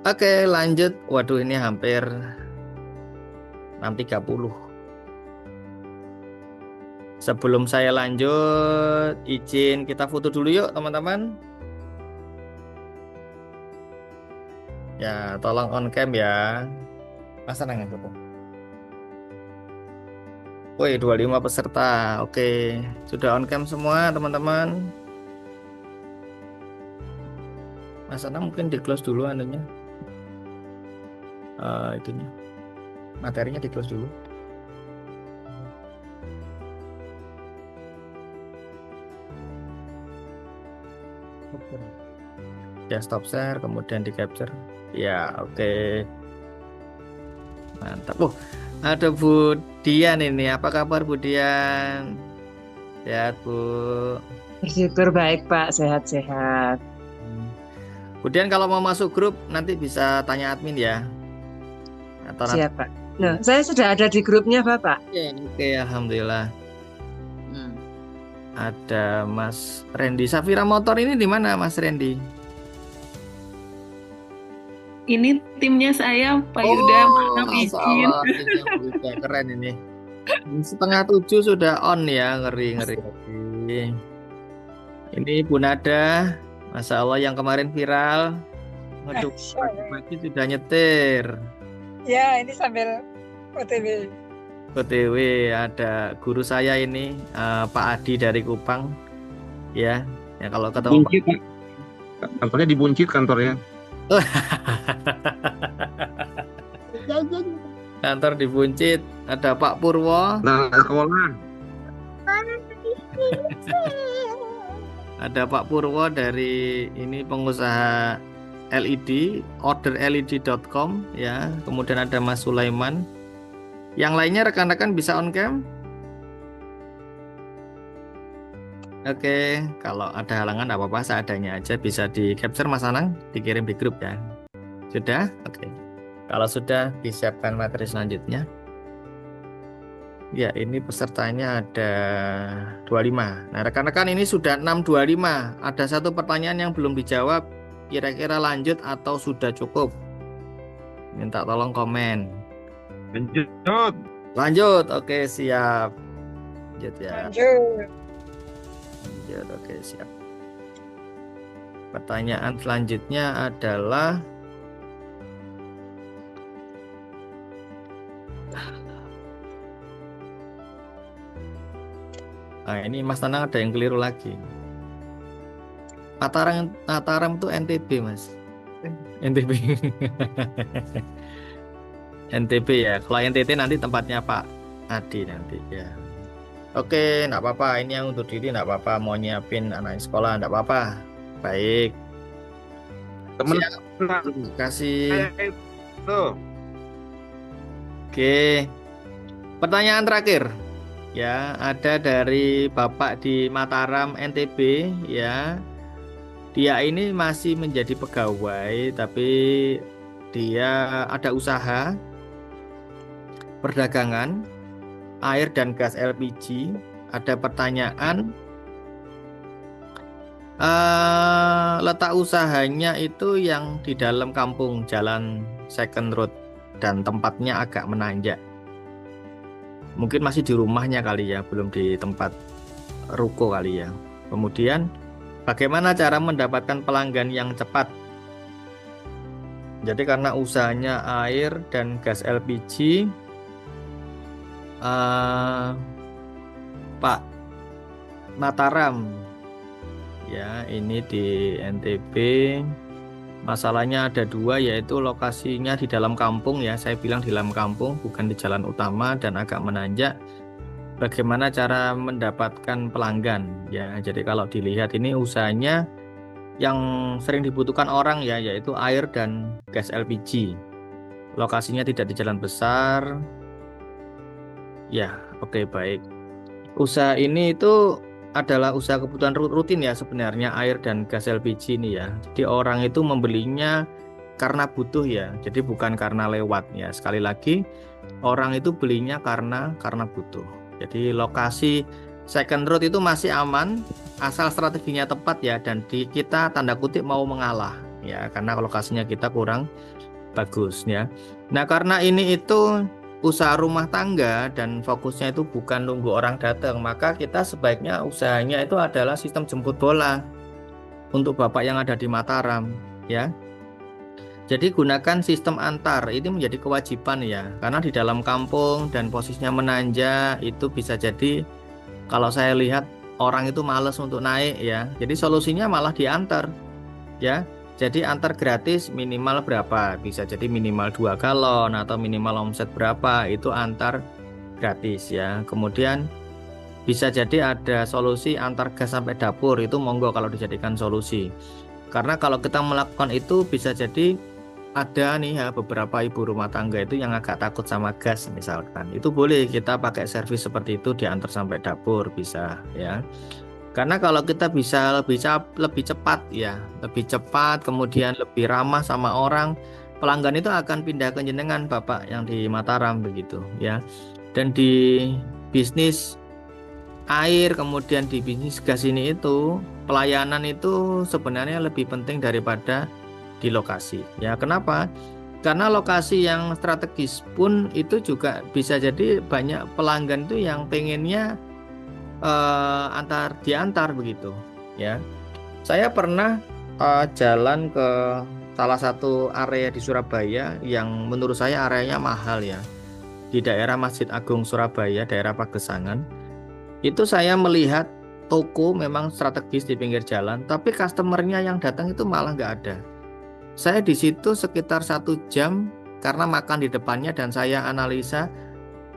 Oke, lanjut. Waduh, ini hampir 6.30. Sebelum saya lanjut, izin kita foto dulu yuk, teman-teman. Ya, tolong on cam ya. Masa nangis foto? Woi, 25 peserta. Oke, sudah on cam semua, teman-teman. Mas Anang mungkin di close dulu anunya. Itunya. Materinya di close dulu. Ya, stop share, kemudian di capture. Ya, oke. Mantap. Ada Bu Dian ini. Apa kabar Bu Dian? Sehat, Bu. Bersyukur baik Pak, sehat-sehat. Kemudian kalau mau masuk grup nanti bisa tanya admin ya. Atau nanti. Siap Pak. Nah, saya sudah ada di grupnya Bapak. Ya, oke, alhamdulillah. Hmm. Ada Mas Randy. Safira Motor ini di mana Mas Randy? Ini timnya saya, Pak Yuda, Oh, maaf Masya izin. Allah, timnya Bu Ida. Keren ini. 6:30 sudah on ya, ngeri. Ini Bu Nada, Masya Allah yang kemarin viral. Waduh, pagi sudah nyetir. Ya, ini sambil OTW. OTW ada guru saya ini, Pak Adi dari Kupang. Ya, kalau ketemu Buncit, Pak. Kantornya di Buncit kantornya. kantor di Buncit, ada Pak Purwo, Nah, sekolah. ada Pak Purwo dari ini pengusaha LED, orderled.com ya. Kemudian ada Mas Sulaiman. Yang lainnya rekan-rekan bisa on cam. Oke, kalau ada halangan tidak apa-apa, seadanya aja bisa di capture Mas Anang, dikirim di grup ya. Sudah? Oke. Kalau sudah, disiapkan materi selanjutnya. Ya, ini pesertanya ada 25. Nah, rekan-rekan ini sudah 625. Ada satu pertanyaan yang belum dijawab. Kira-kira lanjut atau sudah cukup? Minta tolong komen. Lanjut. Lanjut, oke siap. Lanjut ya. Lanjut. Lanjut, oke siap. Pertanyaan selanjutnya adalah ini Mas Tanang ada yang keliru lagi. Mataram itu NTB Mas. NTB. NTB ya. Kalau NTT nanti tempatnya Pak Adi nanti ya. Oke, enggak apa-apa. Ini yang untuk diri enggak apa-apa. Mau nyiapin anak sekolah enggak apa-apa. Baik. Temen Siap. Terima kasih. tuh. Oke. Pertanyaan terakhir. Ya, ada dari Bapak di Mataram NTB ya. Dia ini masih menjadi pegawai tapi dia ada usaha perdagangan air dan gas LPG. Ada pertanyaan, letak usahanya itu yang di dalam kampung Jalan Second Road dan tempatnya agak menanjak. Mungkin masih di rumahnya kali ya, belum di tempat ruko kali ya. Kemudian bagaimana cara mendapatkan pelanggan yang cepat? Jadi karena usahanya air dan gas LPG, Pak Mataram ya, ini di NTB. Masalahnya ada dua, yaitu lokasinya di dalam kampung ya. Saya bilang di dalam kampung, bukan di jalan utama dan agak menanjak. Bagaimana cara mendapatkan pelanggan ya? Jadi kalau dilihat ini usahanya yang sering dibutuhkan orang ya, yaitu air dan gas LPG. Lokasinya tidak di jalan besar. Ya, oke baik. Usaha ini itu adalah usaha kebutuhan rutin ya sebenarnya, air dan gas LPG ini ya. Jadi orang itu membelinya karena butuh ya. Jadi bukan karena lewat ya. Sekali lagi, orang itu belinya karena butuh. Jadi lokasi Second Road itu masih aman asal strateginya tepat ya, dan kita tanda kutip mau mengalah. ya, karena lokasinya kita kurang bagus ya. Nah, karena ini itu usaha rumah tangga dan fokusnya itu bukan nunggu orang datang, maka kita sebaiknya usahanya itu adalah sistem jemput bola untuk Bapak yang ada di Mataram ya. Jadi gunakan sistem antar, ini menjadi kewajiban ya, karena di dalam kampung dan posisinya menanjak itu bisa jadi kalau saya lihat orang itu males untuk naik ya. Jadi solusinya malah diantar ya. Jadi antar gratis minimal berapa? Bisa jadi minimal 2 galon atau minimal omset berapa, itu antar gratis ya. Kemudian bisa jadi ada solusi antar gas sampai dapur, itu monggo kalau dijadikan solusi. Karena kalau kita melakukan itu bisa jadi ada nih ya beberapa ibu rumah tangga itu yang agak takut sama gas misalkan. Itu boleh kita pakai servis seperti itu diantar sampai dapur bisa ya. Karena kalau kita bisa lebih cepat ya, lebih cepat kemudian lebih ramah sama orang, pelanggan itu akan pindah ke jenengan Bapak yang di Mataram begitu ya. Dan di bisnis air kemudian di bisnis gas ini itu pelayanan itu sebenarnya lebih penting daripada di lokasi ya. Kenapa? Karena lokasi yang strategis pun itu juga bisa jadi banyak pelanggan itu yang pengennya diantar begitu ya. Saya pernah jalan ke salah satu area di Surabaya yang menurut saya areanya mahal ya, di daerah Masjid Agung Surabaya, daerah Pagesangan. Itu saya melihat toko memang strategis di pinggir jalan, tapi customernya yang datang itu malah nggak ada. Saya di situ sekitar 1 jam karena makan di depannya, dan saya analisa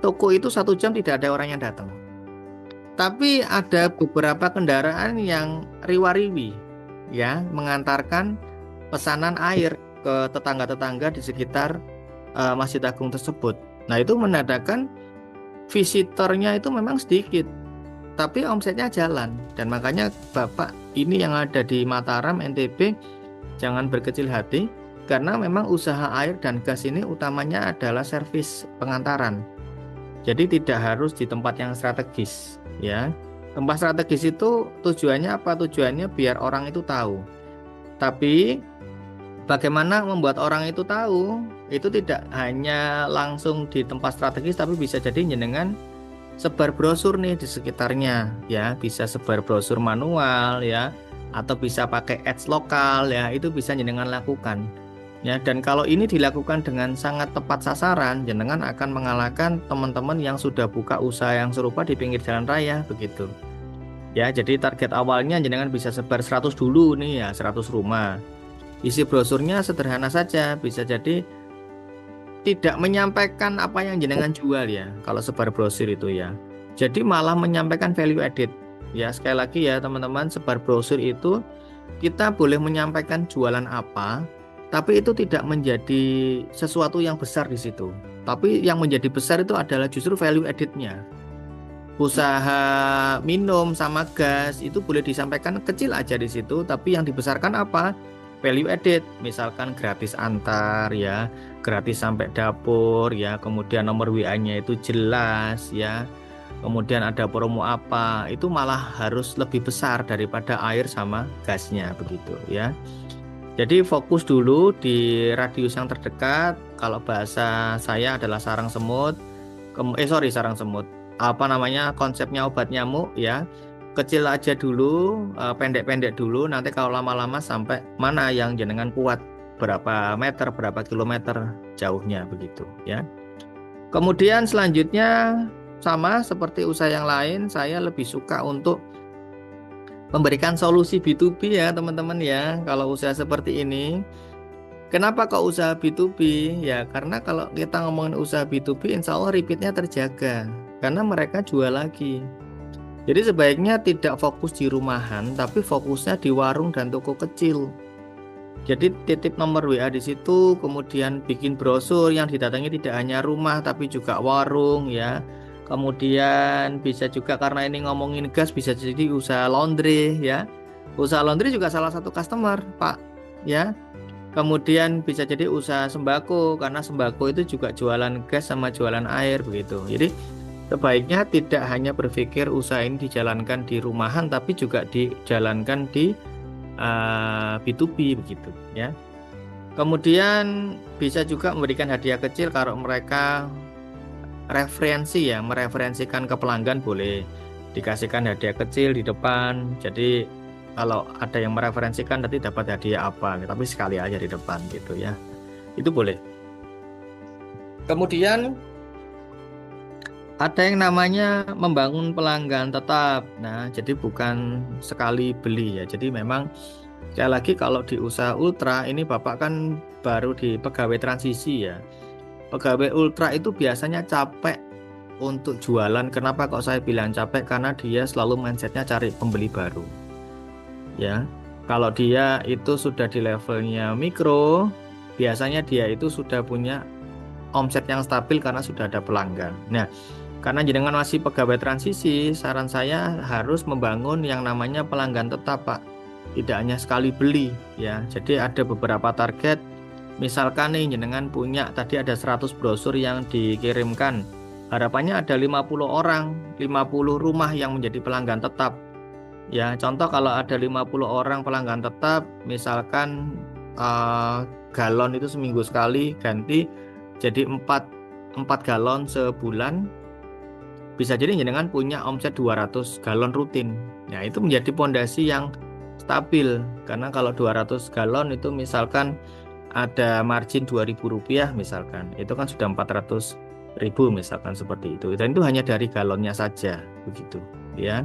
toko itu 1 jam tidak ada orang yang datang. Tapi ada beberapa kendaraan yang riwa-riwi ya, mengantarkan pesanan air ke tetangga-tetangga di sekitar Masjid Agung tersebut. Nah, itu menandakan visitornya itu memang sedikit, tapi omsetnya jalan. Dan makanya Bapak ini yang ada di Mataram NTB jangan berkecil hati, karena memang usaha air dan gas ini utamanya adalah servis pengantaran. Jadi tidak harus di tempat yang strategis ya. Tempat strategis itu tujuannya apa? Tujuannya biar orang itu tahu. Tapi bagaimana membuat orang itu tahu? Itu tidak hanya langsung di tempat strategis, tapi bisa jadi jenengan sebar brosur nih di sekitarnya ya. Bisa sebar brosur manual ya, atau bisa pakai ads lokal ya. Itu bisa jenengan lakukan. Ya, dan kalau ini dilakukan dengan sangat tepat sasaran, jenengan akan mengalahkan teman-teman yang sudah buka usaha yang serupa di pinggir jalan raya begitu. Ya, jadi target awalnya jenengan bisa sebar 100 dulu nih ya, 100 rumah. Isi brosurnya sederhana saja, bisa jadi tidak menyampaikan apa yang jenengan jual ya, kalau sebar brosur itu ya. Jadi malah menyampaikan value added. Ya, sekali lagi ya teman-teman, sebar brosur itu kita boleh menyampaikan jualan apa, tapi itu tidak menjadi sesuatu yang besar di situ. Tapi yang menjadi besar itu adalah justru value added-nya. Usaha minum sama gas itu boleh disampaikan kecil aja di situ, tapi yang dibesarkan apa? Value added. Misalkan gratis antar ya, gratis sampai dapur ya, kemudian nomor WA-nya itu jelas ya. Kemudian ada promo apa, itu malah harus lebih besar daripada air sama gasnya begitu ya. Jadi fokus dulu di radius yang terdekat. Kalau bahasa saya adalah sarang semut. Sarang semut. Konsepnya obat nyamuk ya. Kecil aja dulu, pendek-pendek dulu. Nanti kalau lama-lama sampai mana yang jenengan kuat, berapa meter, berapa kilometer jauhnya begitu ya. Kemudian selanjutnya sama seperti usaha yang lain, saya lebih suka untuk memberikan solusi B2B ya teman-teman ya. Kalau usaha seperti ini, kenapa kok usaha B2B? Ya karena kalau kita ngomongin usaha B2B, insya Allah repeatnya terjaga, karena mereka jual lagi. Jadi sebaiknya tidak fokus di rumahan, tapi fokusnya di warung dan toko kecil. Jadi titip nomor WA di situ, kemudian bikin brosur yang didatangi tidak hanya rumah tapi juga warung ya. Kemudian bisa juga, karena ini ngomongin gas, bisa jadi usaha laundry ya. Usaha laundry juga salah satu customer Pak ya. Kemudian bisa jadi usaha sembako, karena sembako itu juga jualan gas sama jualan air begitu. Jadi sebaiknya tidak hanya berpikir usaha ini dijalankan di rumahan, tapi juga dijalankan di B2B begitu ya. Kemudian bisa juga memberikan hadiah kecil kalau mereka referensi ya, mereferensikan ke pelanggan boleh dikasihkan hadiah kecil di depan. Jadi kalau ada yang mereferensikan nanti dapat hadiah apa, tapi sekali aja di depan gitu ya. Itu boleh. Kemudian ada yang namanya membangun pelanggan tetap. Nah, jadi bukan sekali beli ya. Jadi memang sekali lagi kalau di usaha ultra ini Bapak kan baru di pegawai transisi ya. Pegawai ultra itu biasanya capek untuk jualan. Kenapa kok saya bilang capek? Karena dia selalu mindsetnya cari pembeli baru. Ya, kalau dia itu sudah di levelnya mikro, biasanya dia itu sudah punya omset yang stabil karena sudah ada pelanggan. Nah, karena jenengan masih pegawai transisi, saran saya harus membangun yang namanya pelanggan tetap, Pak. Tidak hanya sekali beli ya. Jadi ada beberapa target. Misalkan nih jenengan punya tadi ada 100 brosur yang dikirimkan. Harapannya ada 50 orang, 50 rumah yang menjadi pelanggan tetap. Ya, contoh kalau ada 50 orang pelanggan tetap, misalkan galon itu seminggu sekali ganti jadi 4 galon sebulan. Bisa jadi jenengan punya omset 200 galon rutin. Nah, itu menjadi pondasi yang stabil. Karena kalau 200 galon itu misalkan ada margin Rp2.000 misalkan. Itu kan sudah 400.000 misalkan seperti itu. Dan itu hanya dari galonnya saja begitu, ya.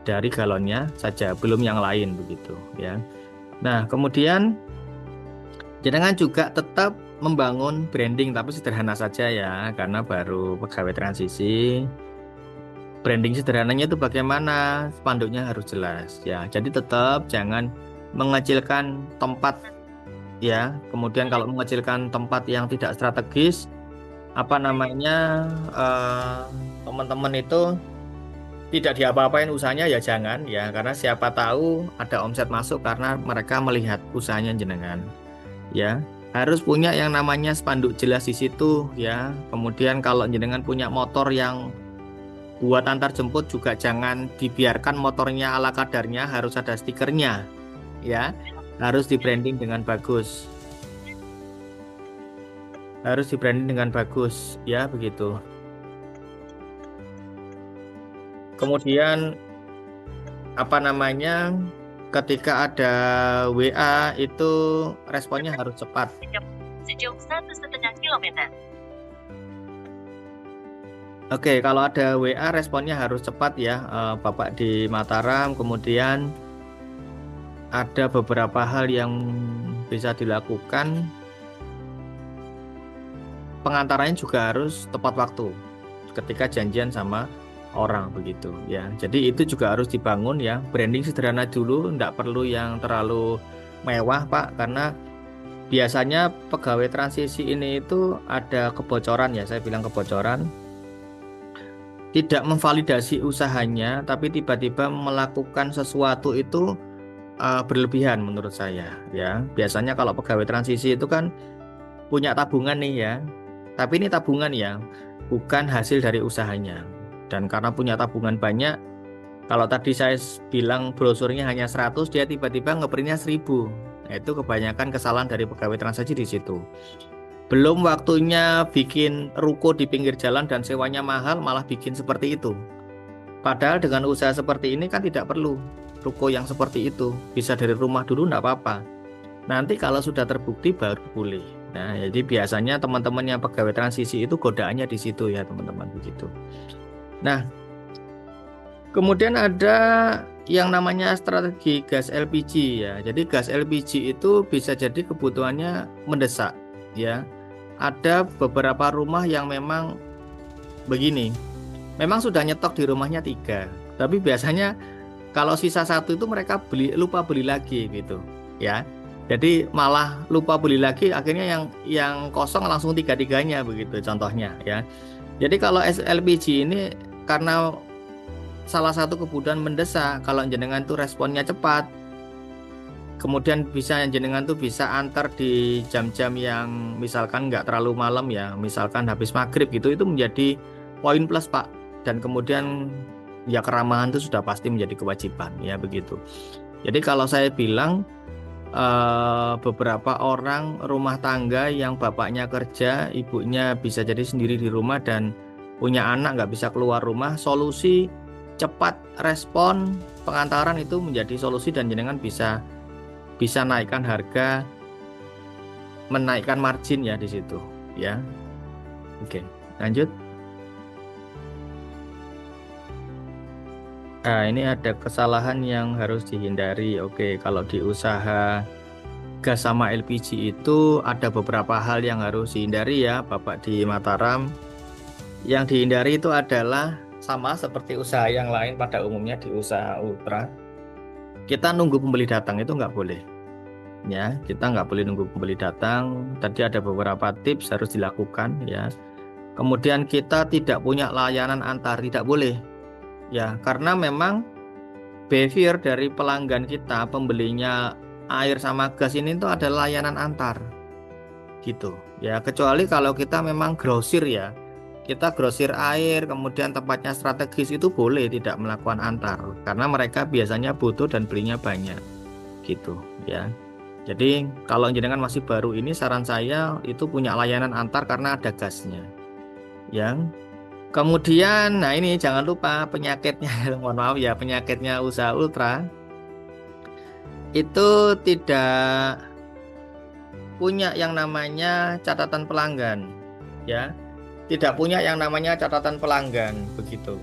Dari galonnya saja, belum yang lain begitu, ya. Nah, kemudian jenengan juga tetap membangun branding, tapi sederhana saja ya, karena baru pegawai transisi. Branding sederhananya itu bagaimana? Spanduknya harus jelas ya. Jadi tetap jangan mengecilkan tempat ya. Kemudian kalau mengecilkan tempat yang tidak strategis, teman-teman itu tidak diapa-apain usahanya ya jangan ya, karena siapa tahu ada omset masuk karena mereka melihat usahanya jenengan ya. Harus punya yang namanya spanduk jelas di situ ya. Kemudian kalau jenengan punya motor yang buat antar jemput juga jangan dibiarkan motornya ala kadarnya, harus ada stikernya ya. Harus di branding dengan bagus. Harus di branding dengan bagus ya begitu. Kemudian ketika ada WA itu responnya harus cepat. Sejauh 1,5 kilometer. Oke, kalau ada WA responnya harus cepat ya, Bapak di Mataram. Kemudian ada beberapa hal yang bisa dilakukan. Pengantarannya juga harus tepat waktu ketika janjian sama orang begitu ya. Jadi itu juga harus dibangun ya. Branding sederhana dulu, tidak perlu yang terlalu mewah Pak, karena biasanya pegawai transisi ini itu ada kebocoran ya. Saya bilang kebocoran, tidak memvalidasi usahanya, tapi tiba-tiba melakukan sesuatu itu berlebihan menurut saya ya. Biasanya kalau pegawai transisi itu kan punya tabungan nih ya, tapi ini tabungan ya, bukan hasil dari usahanya. Dan karena punya tabungan banyak, kalau tadi saya bilang brosurnya hanya 100, dia tiba-tiba ngeprintnya 1000. Nah, itu kebanyakan kesalahan dari pegawai transisi di situ. Belum waktunya bikin ruko di pinggir jalan dan sewanya mahal, malah bikin seperti itu. Padahal dengan usaha seperti ini kan tidak perlu ruko yang seperti itu. Bisa dari rumah dulu enggak apa-apa. Nanti kalau sudah terbukti baru boleh. Nah, jadi biasanya teman-teman yang pegawai transisi itu godaannya di situ ya, teman-teman begitu. Nah, kemudian ada yang namanya strategi gas LPG ya. Jadi gas LPG itu bisa jadi kebutuhannya mendesak ya. Ada beberapa rumah yang memang begini, memang sudah nyetok di rumahnya 3, tapi biasanya kalau sisa 1 itu mereka lupa beli lagi gitu ya. Jadi malah lupa beli lagi, akhirnya yang kosong langsung 3-3-nya begitu contohnya ya. Jadi kalau LPG ini karena salah satu kebutuhan mendesak, kalau jenengan tuh responnya cepat, kemudian jenengan tuh bisa antar di jam-jam yang misalkan nggak terlalu malam ya, misalkan habis maghrib gitu, itu menjadi poin plus Pak. Dan kemudian ya keramahan itu sudah pasti menjadi kewajiban ya begitu. Jadi kalau saya bilang beberapa orang rumah tangga yang bapaknya kerja, ibunya bisa jadi sendiri di rumah dan punya anak nggak bisa keluar rumah, solusi cepat respon pengantaran itu menjadi solusi dan jenengan bisa naikkan harga, menaikkan margin ya di situ ya. Oke, lanjut. Nah, ini ada kesalahan yang harus dihindari. Oke, kalau di usaha gas sama LPG itu ada beberapa hal yang harus dihindari ya, Bapak di Mataram. Yang dihindari itu adalah sama seperti usaha yang lain pada umumnya di usaha ultra. Kita nunggu pembeli datang itu nggak boleh. Ya, kita nggak boleh nunggu pembeli datang. Tadi ada beberapa tips harus dilakukan ya. Kemudian kita tidak punya layanan antar, tidak boleh. Ya, karena memang behavior dari pelanggan kita, pembelinya air sama gas ini itu adalah layanan antar. Gitu. Ya, kecuali kalau kita memang grosir ya. Kita grosir air, kemudian tempatnya strategis itu boleh tidak melakukan antar karena mereka biasanya butuh dan belinya banyak. Gitu, ya. Jadi, kalau jenengan masih baru ini saran saya itu punya layanan antar karena ada gasnya. Yang kemudian, nah ini jangan lupa penyakitnya, mohon maaf ya, penyakitnya usaha ultra itu tidak punya yang namanya catatan pelanggan, ya, tidak punya yang namanya catatan pelanggan, begitu.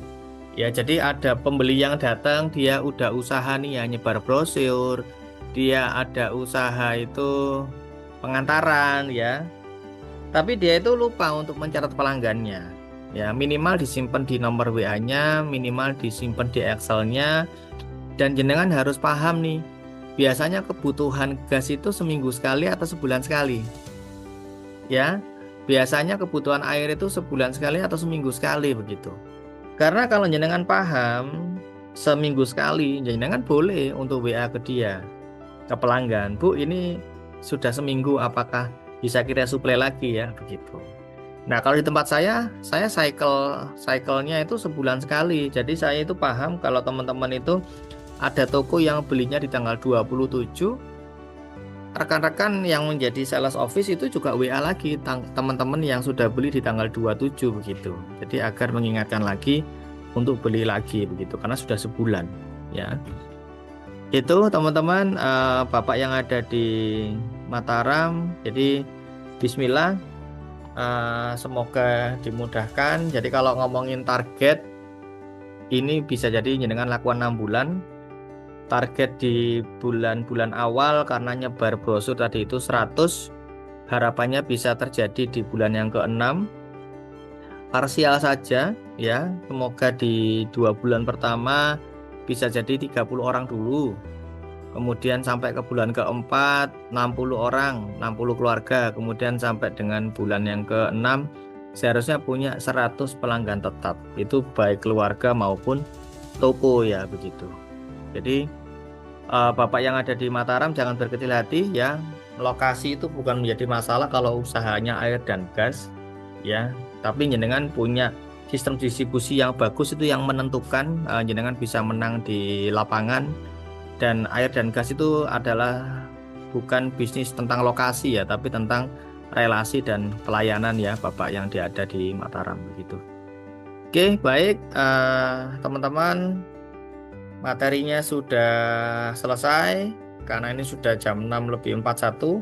Ya, jadi ada pembeli yang datang, dia udah usaha nih ya nyebar brosur, dia ada usaha itu pengantaran, ya, tapi dia itu lupa untuk mencatat pelanggannya. Ya, minimal disimpan di nomor WA-nya, minimal disimpan di Excel-nya, dan jenengan harus paham nih, biasanya kebutuhan gas itu seminggu sekali atau sebulan sekali. Ya, biasanya kebutuhan air itu sebulan sekali atau seminggu sekali begitu. Karena kalau jenengan paham seminggu sekali, jenengan boleh untuk WA ke dia, ke pelanggan, Bu, ini sudah seminggu, apakah bisa kita suplai lagi ya, begitu. Nah, kalau di tempat saya cycle-nya itu sebulan sekali. Jadi saya itu paham kalau teman-teman itu ada toko yang belinya di tanggal 27, rekan-rekan yang menjadi sales office itu juga WA lagi teman-teman yang sudah beli di tanggal 27 begitu. Jadi agar mengingatkan lagi untuk beli lagi begitu karena sudah sebulan ya. Itu teman-teman, Bapak yang ada di Mataram. Jadi bismillah, semoga dimudahkan. Jadi kalau ngomongin target ini bisa jadi jenengan lakukan 6 bulan. Target di bulan-bulan awal karena nyebar brosur tadi itu 100, harapannya bisa terjadi di bulan yang ke-6. Parsial saja ya, semoga di 2 bulan pertama bisa jadi 30 orang dulu. Kemudian sampai ke bulan ke-4 60 orang, 60 keluarga. Kemudian sampai dengan bulan yang ke-6 seharusnya punya 100 pelanggan tetap. Itu baik keluarga maupun toko ya begitu. Jadi Bapak yang ada di Mataram jangan berkecil hati ya. Lokasi itu bukan menjadi masalah kalau usahanya air dan gas ya. Tapi jenengan punya sistem distribusi yang bagus itu yang menentukan jenengan bisa menang di lapangan. Dan air dan gas itu adalah bukan bisnis tentang lokasi ya, tapi tentang relasi dan pelayanan ya Bapak yang ada di Mataram begitu. Oke, baik teman-teman, materinya sudah selesai karena ini sudah jam 6 lebih 41.